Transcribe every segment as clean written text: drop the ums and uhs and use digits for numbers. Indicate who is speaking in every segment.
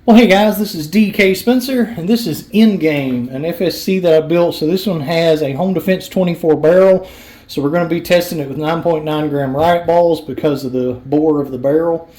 Speaker 1: Well, hey guys, this is DK Spencer, and this is Endgame, an FSC that I built. So this one has a Home Defense 24 barrel. So we're going to be testing it with 9.9 gram Riot balls because of the bore of the barrel.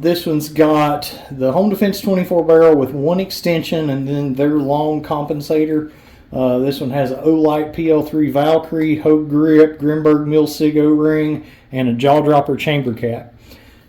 Speaker 1: This one's got the Home Defense 24 barrel with one extension and then their long compensator. This one has an Olight PL3 Valkyrie, Hogue grip, Grimberg Mil-Sig O-ring, and a jaw dropper chamber cap.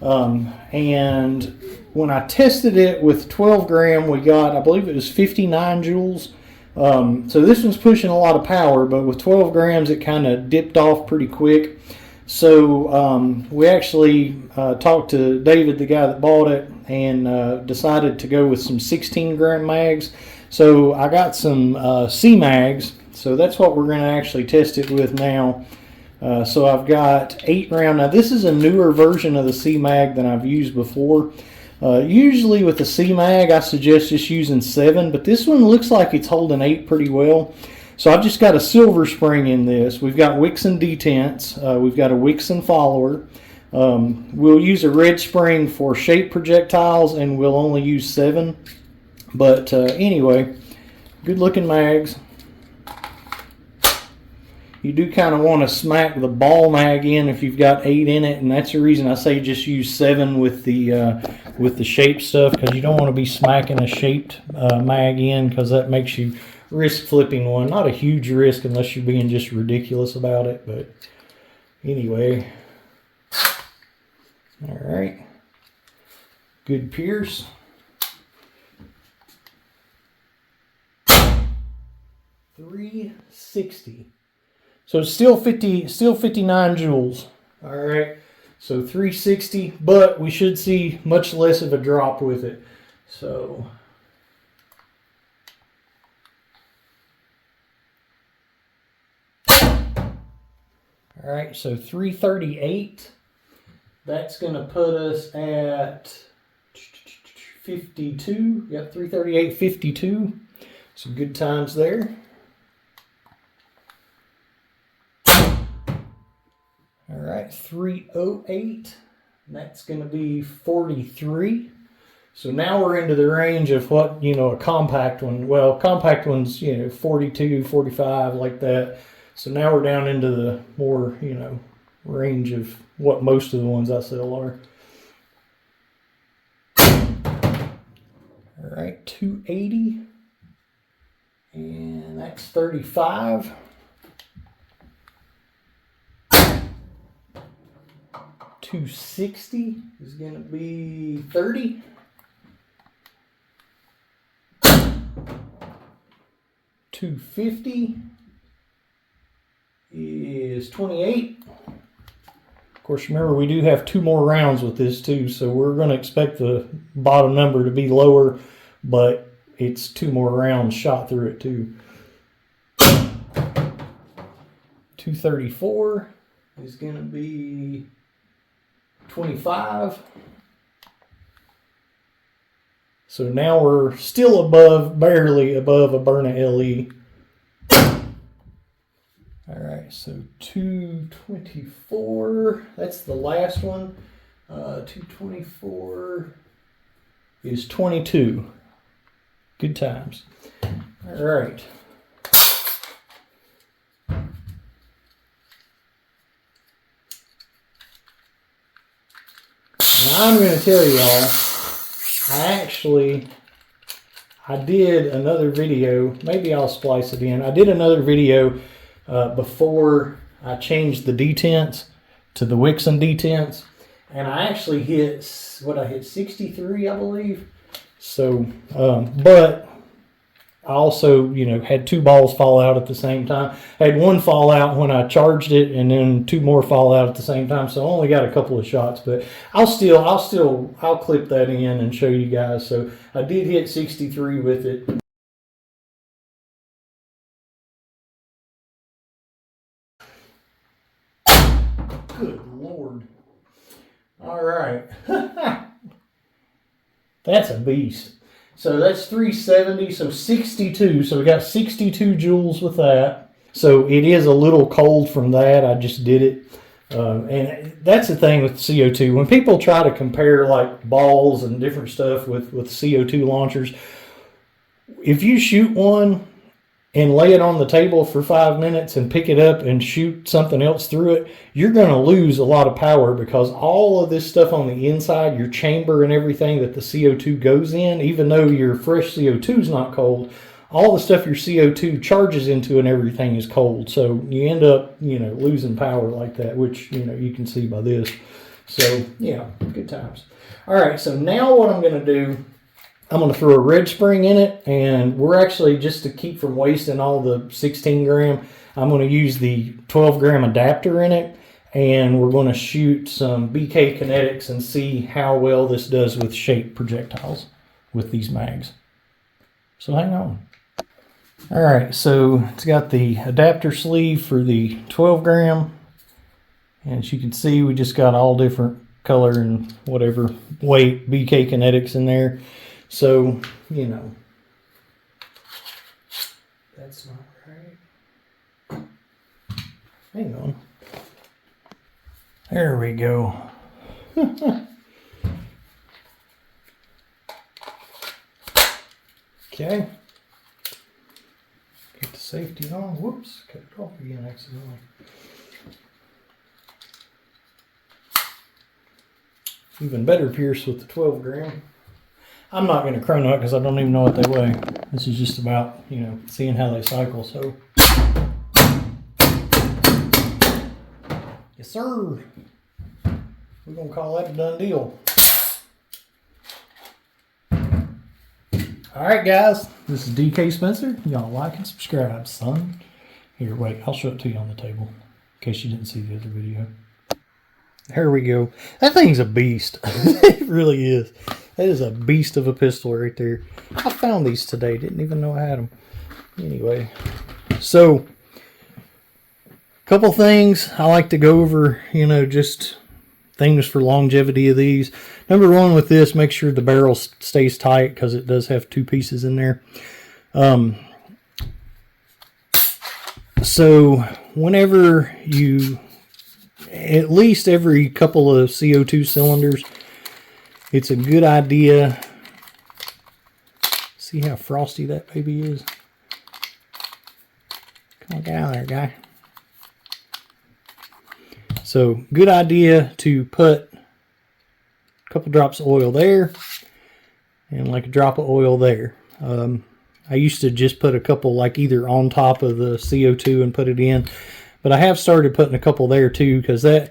Speaker 1: And when I tested it with 12 gram, we got, I believe it was 59 joules. So this one's pushing a lot of power, but with 12 grams, it kind of dipped off pretty quick. So we actually talked to David, the guy that bought it, and decided to go with some 16 gram mags. So I got some CMags, so that's what we're going to actually test it with now. So I've got 8 round. Now this is a newer version of the CMag than I've used before. Usually with the CMag I suggest just using 7, but this one looks like it's holding 8 pretty well. So I've just got a silver spring in this. We've got Wixon detents. We've got a Wixon follower. We'll use a red spring for shape projectiles, and we'll only use 7. But anyway, good looking mags. You do kind of want to smack the ball mag in if you've got 8 in it, and that's the reason I say just use 7 with the shape stuff, because you don't want to be smacking a shaped mag in, because that makes you risk flipping one. Not a huge risk unless you're being just ridiculous about it, but anyway. All right, good pierce. .360. So it's still 59 joules. All right, so 360, but we should see much less of a drop with it. So all right, so 338. That's going to put us at 52. Yep, 338, 52. Some good times there. All right, 308, that's going to be 43. So now we're into the range of what, a compact one. Well, compact ones, 42, 45, like that. So now we're down into the more, range of what most of the ones I sell are. All right, 280, and that's 35. 260 is going to be 30. 250 is 28. Of course, remember, we do have 2 more rounds with this too, so we're going to expect the bottom number to be lower, but it's 2 more rounds shot through it too. 234 is going to be 25. So now we're still barely above a Berna LE. All right, so 224, that's the last one. 224 is 22. Good times. All right. Now I'm going to tell y'all, I did another video, maybe I'll splice it in. I did another video before I changed the detents to the Wixon detents, and I actually hit 63, I believe. So, but I also, had 2 balls fall out at the same time. I had 1 fall out when I charged it, and then 2 more fall out at the same time. So I only got a couple of shots, but I'll clip that in and show you guys. So I did hit 63 with it. Good Lord. All right. That's a beast. So that's 370, so 62. So we got 62 joules with that. So it is a little cold from that. I just did it. And that's the thing with CO2. When people try to compare like balls and different stuff with CO2 launchers, if you shoot one and lay it on the table for 5 minutes and pick it up and shoot something else through it, you're going to lose a lot of power, because all of this stuff on the inside, your chamber and everything that the CO2 goes in, even though your fresh CO2 is not cold, all the stuff your CO2 charges into and everything is cold. So you end up, losing power like that, which, you can see by this. So yeah, good times. All right, so now what I'm going to do, I'm going to throw a red spring in it, and we're actually, just to keep from wasting all the 16 gram, I'm going to use the 12 gram adapter in it, and we're going to shoot some BK Kinetics and see how well this does with shaped projectiles with these mags. So hang on. All right, so it's got the adapter sleeve for the 12 gram, and as you can see, we just got all different color and whatever weight BK Kinetics in there. So, that's not right. Hang on. There we go. Okay. Get the safety on. Whoops, cut it off again accidentally. Even better pierce with the 12 gram. I'm not going to chrono it because I don't even know what they weigh. This is just about, seeing how they cycle. So, yes, sir. We're going to call that a done deal. All right, guys. This is DK Spencer. Y'all like and subscribe, son. Here, wait. I'll show it to you on the table in case you didn't see the other video. There we go. That thing's a beast. It really is. That is a beast of a pistol right there. I found these today. Didn't even know I had them. Anyway, so a couple things I like to go over, just things for longevity of these. Number one with this, make sure the barrel stays tight because it does have two pieces in there. So whenever you, at least every couple of CO2 cylinders, it's a good idea. See how frosty that baby is? Come on, get out of there, guy. So, good idea to put a couple drops of oil there and like a drop of oil there. I used to just put a couple like either on top of the CO2 and put it in, but I have started putting a couple there too, because this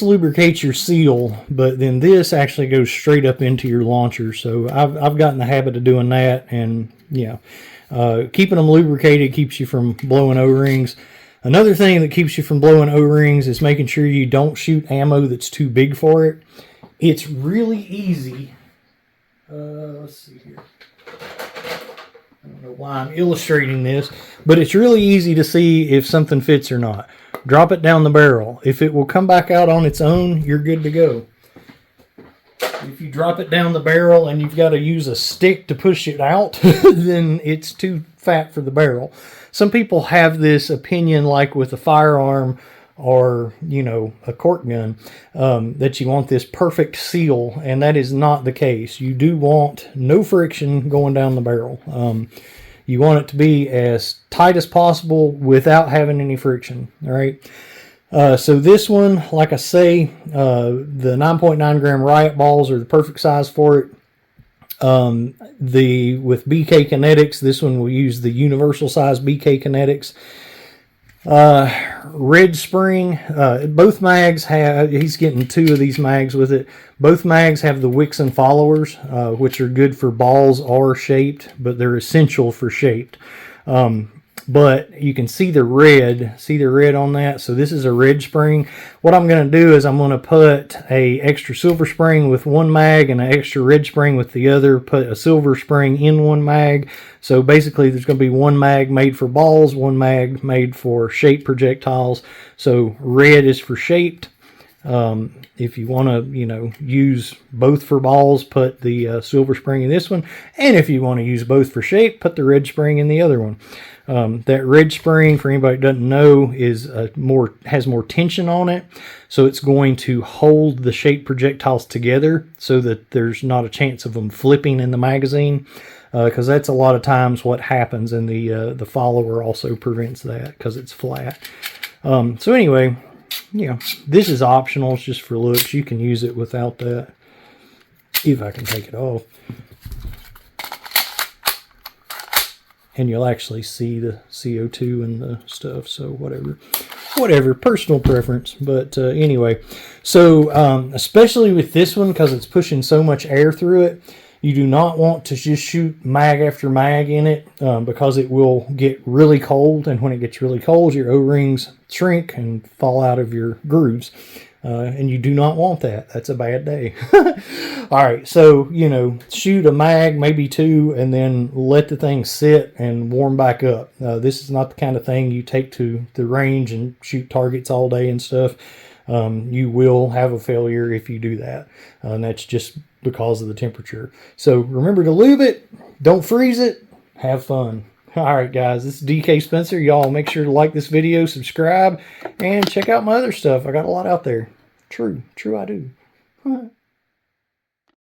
Speaker 1: lubricates your seal, but then this actually goes straight up into your launcher. So I've gotten the habit of doing that, and keeping them lubricated keeps you from blowing O-rings. Another thing that keeps you from blowing O-rings is making sure you don't shoot ammo that's too big for it. It's really easy. Let's see here. I don't know why I'm illustrating this, but it's really easy to see if something fits or not. Drop it down the barrel. If it will come back out on its own, you're good to go. If you drop it down the barrel and you've got to use a stick to push it out, then it's too fat for the barrel. Some people have this opinion, like with a firearm or, a cork gun, that you want this perfect seal, and that is not the case. You do want no friction going down the barrel. You want it to be as tight as possible without having any friction. All right. So this one, like I say, the 9.9 gram Riot balls are the perfect size for it. With BK Kinetics, this one will use the universal size BK Kinetics. Red spring, both mags have, he's getting two of these mags with it. Both mags have the Wixon followers, which are good for balls or shaped, but they're essential for shaped. But you can see the red on that. So this is a red spring. What I'm going to do is I'm going to put a extra silver spring with one mag and an extra red spring with the other, put a silver spring in one mag. So basically there's going to be one mag made for balls, one mag made for shaped projectiles. So red is for shaped. If you want to, use both for balls, put the silver spring in this one. And if you want to use both for shape, put the red spring in the other one. That red spring, for anybody that doesn't know, has more tension on it. So it's going to hold the shape projectiles together so that there's not a chance of them flipping in the magazine. Because that's a lot of times what happens, and the follower also prevents that because it's flat. So anyway, this is optional. It's just for looks. You can use it without that. If I can take it off. And you'll actually see the CO2 and the stuff. So whatever, personal preference. But anyway, so especially with this one, because it's pushing so much air through it, you do not want to just shoot mag after mag in it because it will get really cold. And when it gets really cold, your O-rings shrink and fall out of your grooves. And you do not want that. That's a bad day. All right, so, shoot a mag, maybe two, and then let the thing sit and warm back up. This is not the kind of thing you take to the range and shoot targets all day and stuff. You will have a failure if you do that. And that's just because of the temperature. So remember to lube it. Don't freeze it. Have fun. All right, guys, this is DK Spencer. Y'all make sure to like this video, subscribe, and check out my other stuff. I got a lot out there. True, I do.